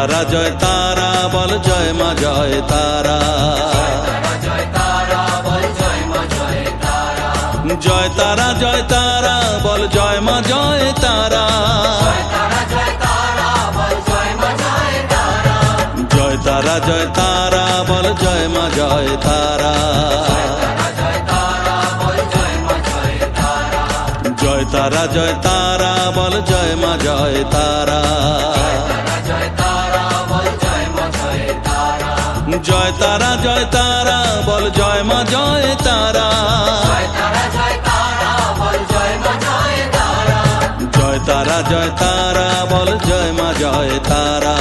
তারা জয় তারা বল জয় মা জয় তারা। জয় তারা জয় তারা বল জয় মা জয় তারা। জয় তারা জয় তারা বল জয় মা জয় তারা। জয় তারা জয় তারা বল জয় মা জয় তারা। জয় তারা জয় তারা বল জয় মা জয় তারা। জয় তারা জয় তারা বল জয় মা জয় তারা।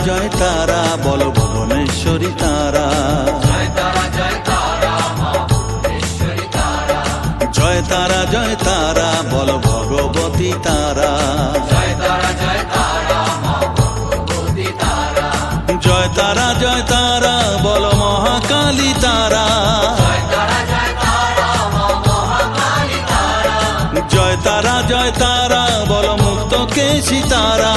জয় তারা বল ভুবনেশ্বরী তারা। জয় তারা জয় তারা বল ভগবতী তারা। জয় তারা জয় তারা বল মহাকালী তারা। জয় তারা জয় তারা বল মুক্তকেশী তারা।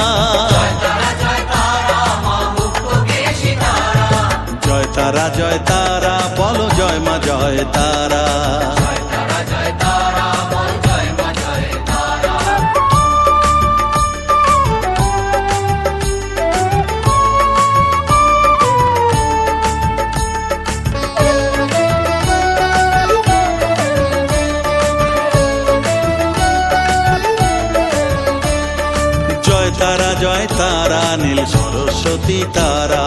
জয় তারা জয় তারা বল জয় মা জয় তারা। জয় তারা জয় তারা নীল সরস্বতী তারা।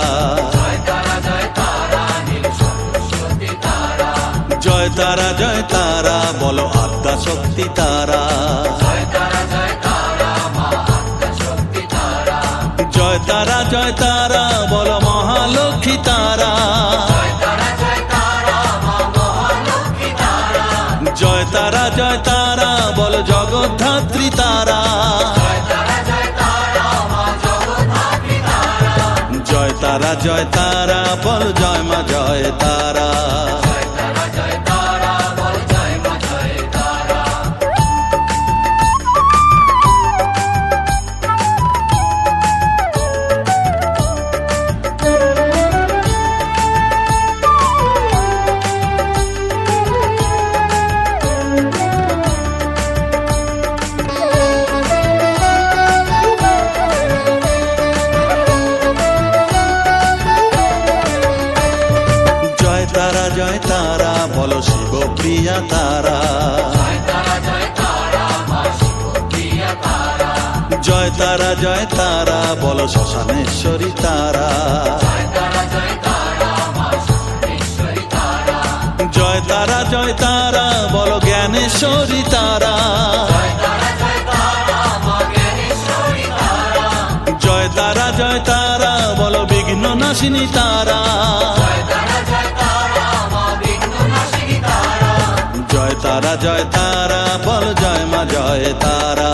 জয় তারা জয় তারা বলো আদ্যা শক্তি তারা। জয় তারা জয় তারা বলো মহালক্ষ্মী তারা। জয় তারা জয় তারা বলো জগদ্ধাত্রী তারা। জয় তারা জয় তারা বল জয় মা জয় তারা। জয় তারা বলো শিবপ্রিয়া তারা। জয় তারা জয় তারা বলো শ্মশানেশ্বরী তারা। জয় তারা জয় তারা বলো জ্ঞানেশ্বরী তারা। জয় তারা জয় তারা বলো বিঘ্ন নাশিনী তারা। জয় তারা জয় তারা বল জয় মা জয় তারা।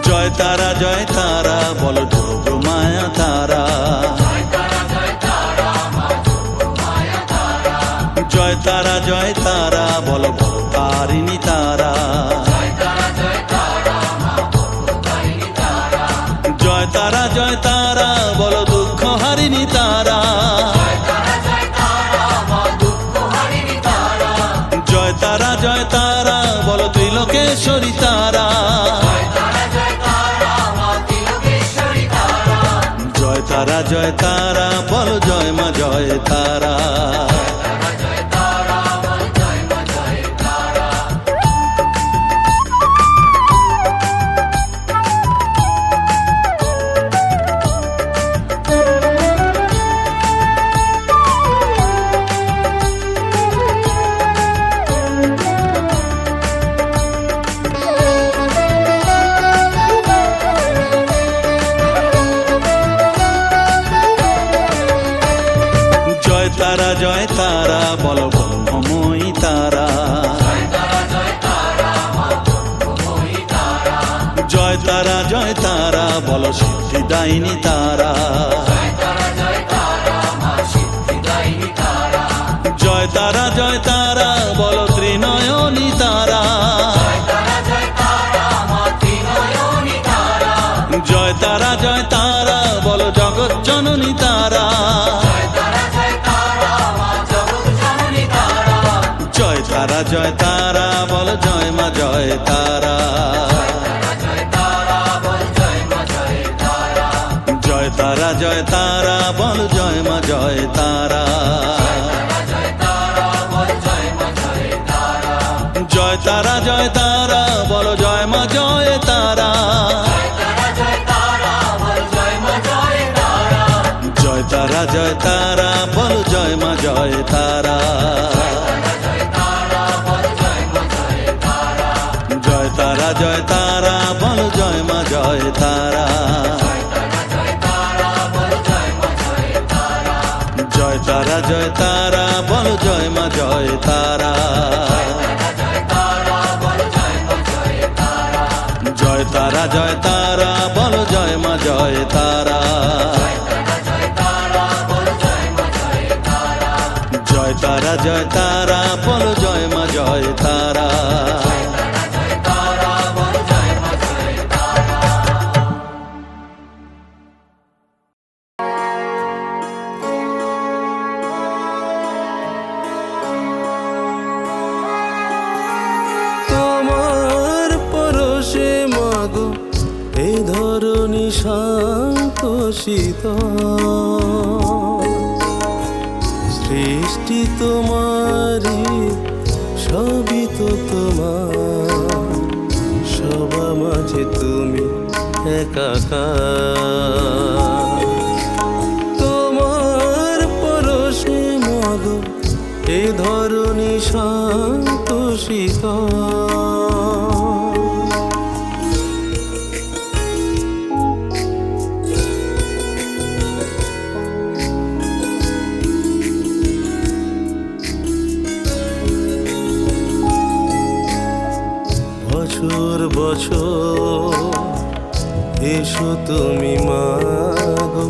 জয় তারা জয় তারা বলো যোগ মায়া তারা। জয় তারা জয় তারা বলো ভবতারিণী তারা। জয় তারা জয় তারা বলো দুঃখ হারিণী তারা। জয় তারা জয় তারা বলো ত্রিলোকেশ্বরী তারা। জয় তারা জয় তারা বলো জয় মা জয় তারা। জয় তারা বলো ব্রহ্মময়ী তারা। জয় তারা বলো সিদ্ধিদায়িনী তারা। জয় তারা বলো ত্রিনয়নী তারা। জয় তারা বলো জগৎ জননী তারা। জয় তারা বলো জয় মা জয় তারা। জয় তারা বলো জয় মা জয় তারা। জয় তারা বলো জয় মা জয় তারা। জয় তারা বলো জয় মা জয় তারা। জয় তারা বলো জয় মা জয় তারা। জয় তারা বলো জয় মা জয় তারা। জয় তারা বলো জয় মা জয় তারা। জয় তারা বলো জয় মা জয় তারা। তোমার পরশে মাগো এই ধরণী শান্ত শীতল, সৃষ্টি তোমারই সবই তো তোমার, সবার মাঝে তুমি একাকার। তোমার পরশে মাগো এই ধরণী শান্ত শীতল, বছর বছর এসো তুমি মাগো